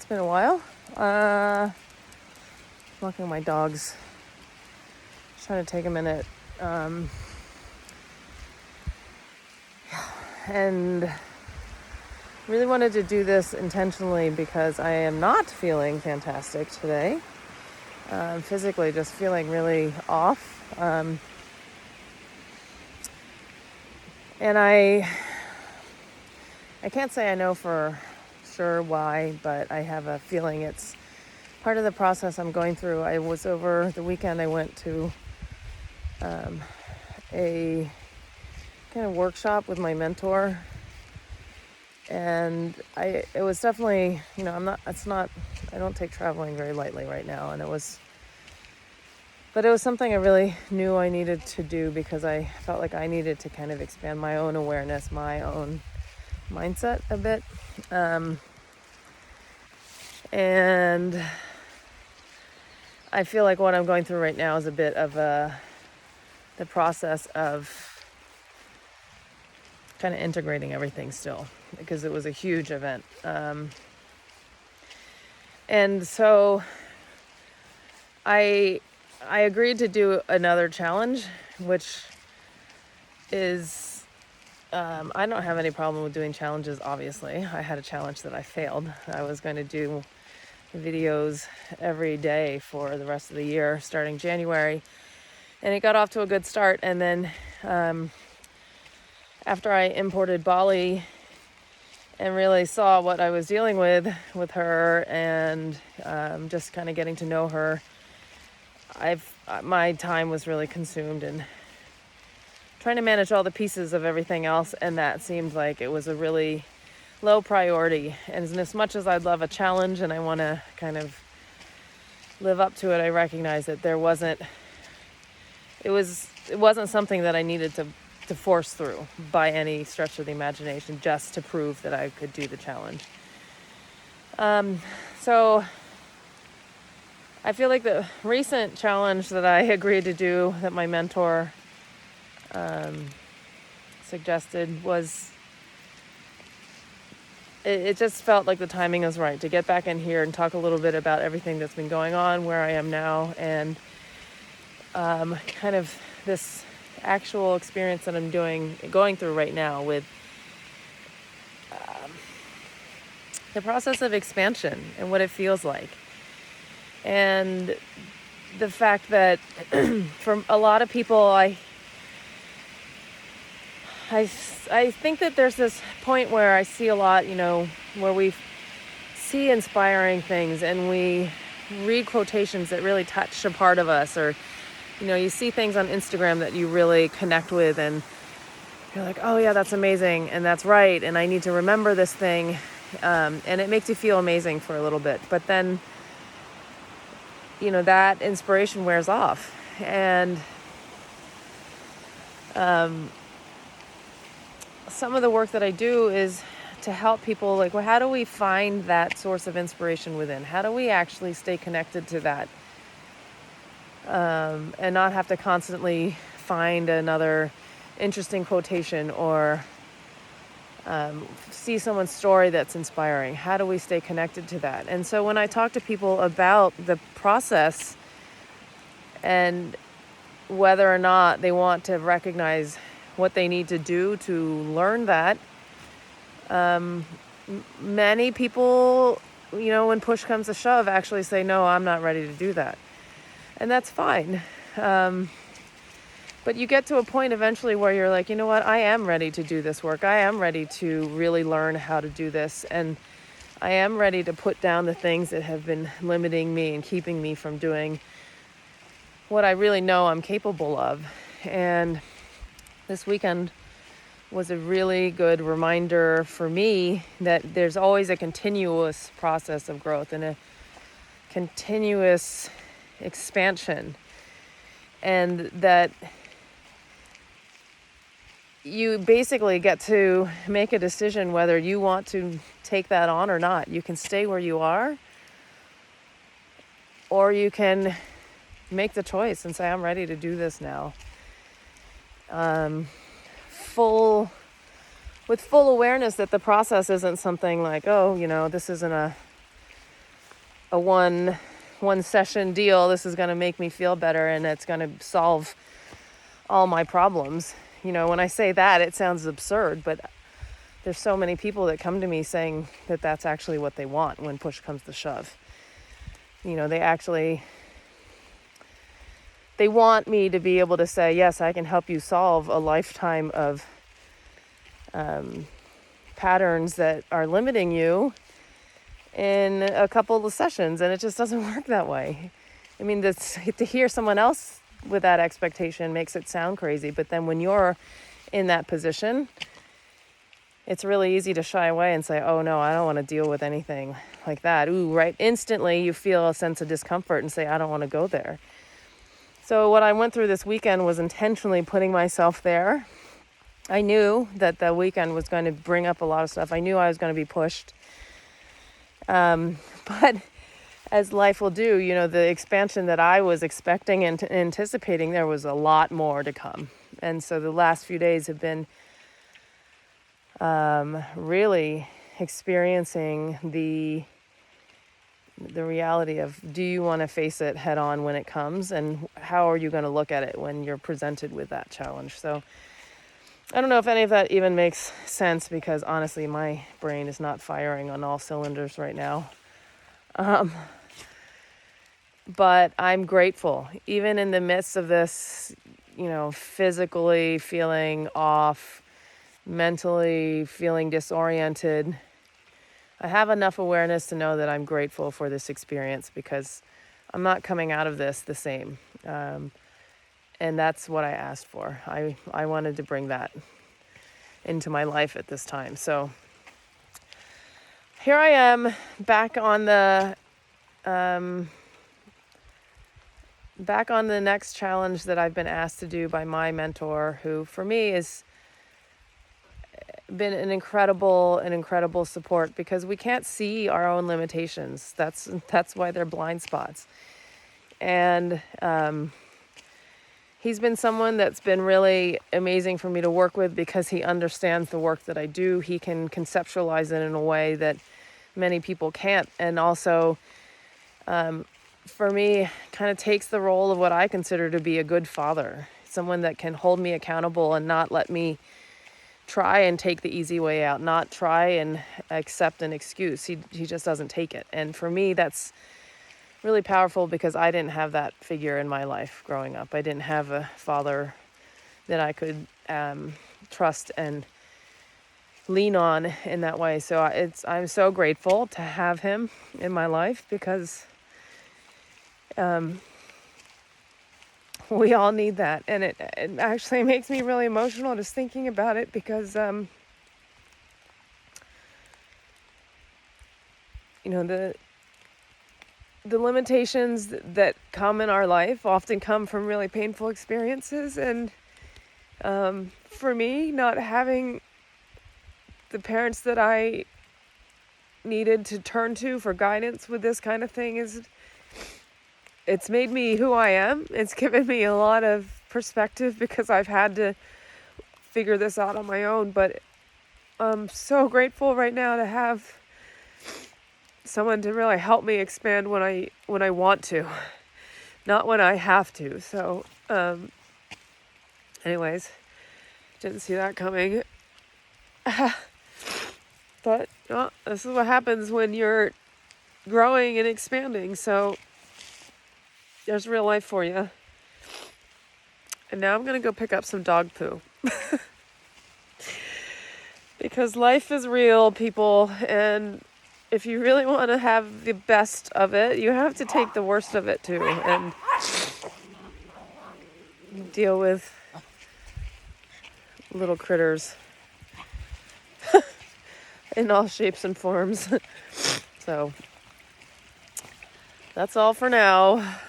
It's been a while. Walking my dogs. Just trying to take a minute. And really wanted to do this intentionally because I am not feeling fantastic today. Physically just feeling really off. And I can't say I know for sure why, but I have a feeling it's part of the process I'm going through. I was over the weekend, I went to a kind of workshop with my mentor, and it was definitely, I don't take traveling very lightly right now, but it was something I really knew I needed to do because I felt like I needed to kind of expand my own awareness, my own mindset a bit. And I feel like what I'm going through right now is a bit of the process of kind of integrating everything still, because it was a huge event. And so I agreed to do another challenge, which is, I don't have any problem with doing challenges, obviously. I had a challenge that I failed. I was going to do videos every day for the rest of the year, starting January. And it got off to a good start. And then after I imported Bali and really saw what I was dealing with her, and just kind of getting to know her, my time was really consumed in trying to manage all the pieces of everything else, and that seemed like it was a really low priority. And as much as I'd love a challenge and I want to kind of live up to it, I recognize that it wasn't something that I needed to force through by any stretch of the imagination, just to prove that I could do the challenge. So I feel like the recent challenge that I agreed to do, that my mentor suggested, was, it just felt like the timing was right to get back in here and talk a little bit about everything that's been going on, where I am now, and kind of this actual experience that I'm going through right now with the process of expansion and what it feels like. And the fact that for a lot of people, I think that there's this point where I see a lot, where we see inspiring things and we read quotations that really touch a part of us, or, you see things on Instagram that you really connect with, and you're like, oh yeah, that's amazing, and that's right, and I need to remember this thing, and it makes you feel amazing for a little bit. But then, that inspiration wears off, and some of the work that I do is to help people, like, well, how do we find that source of inspiration within? How do we actually stay connected to that, and not have to constantly find another interesting quotation or see someone's story that's inspiring? How do we stay connected to that? And so when I talk to people about the process and whether or not they want to recognize what they need to do to learn that, many people, when push comes to shove, actually say, no, I'm not ready to do that. And that's fine. But you get to a point eventually where you're like, you know what, I am ready to do this work. I am ready to really learn how to do this. And I am ready to put down the things that have been limiting me and keeping me from doing what I really know I'm capable of. And this weekend was a really good reminder for me that there's always a continuous process of growth and a continuous expansion, and that you basically get to make a decision whether you want to take that on or not. You can stay where you are, or you can make the choice and say, I'm ready to do this now. With full awareness that the process isn't something like, oh, this isn't a a one session deal. This is going to make me feel better and it's going to solve all my problems. When I say that, it sounds absurd, but there's so many people that come to me saying that that's actually what they want when push comes to shove. They want me to be able to say, yes, I can help you solve a lifetime of patterns that are limiting you in a couple of sessions, and it just doesn't work that way. To hear someone else with that expectation makes it sound crazy, but then when you're in that position, it's really easy to shy away and say, oh no, I don't want to deal with anything like that. Ooh, right. Instantly you feel a sense of discomfort and say, I don't want to go there. So what I went through this weekend was intentionally putting myself there. I knew that the weekend was going to bring up a lot of stuff. I knew I was going to be pushed. But as life will do, the expansion that I was expecting and anticipating, there was a lot more to come. And so the last few days have been really experiencing the reality of, do you want to face it head on when it comes, and how are you going to look at it when you're presented with that challenge? So I don't know if any of that even makes sense, because honestly my brain is not firing on all cylinders right now. But I'm grateful, even in the midst of this, physically feeling off, mentally feeling disoriented. I have enough awareness to know that I'm grateful for this experience, because I'm not coming out of this the same. And that's what I asked for. I wanted to bring that into my life at this time. So here I am back on the next challenge that I've been asked to do by my mentor, who for me has been an incredible support, because we can't see our own limitations. That's why they're blind spots. And he's been someone that's been really amazing for me to work with, because he understands the work that I do. He can conceptualize it in a way that many people can't. And also, for me, kind of takes the role of what I consider to be a good father. Someone that can hold me accountable and not let me try and take the easy way out, not try and accept an excuse. He just doesn't take it. And for me, that's really powerful, because I didn't have that figure in my life growing up. I didn't have a father that I could trust and lean on in that way. So I'm so grateful to have him in my life, because we all need that. And it actually makes me really emotional just thinking about it, because the limitations that come in our life often come from really painful experiences. And for me, not having the parents that I needed to turn to for guidance with this kind of thing it's made me who I am. It's given me a lot of perspective, because I've had to figure this out on my own. But I'm so grateful right now to have someone to really help me expand when I want to, not when I have to. So anyways, didn't see that coming. But this is what happens when you're growing and expanding. So there's real life for you. And now I'm going to go pick up some dog poo. Because life is real, people. And if you really want to have the best of it, you have to take the worst of it too. And deal with little critters in all shapes and forms. So that's all for now.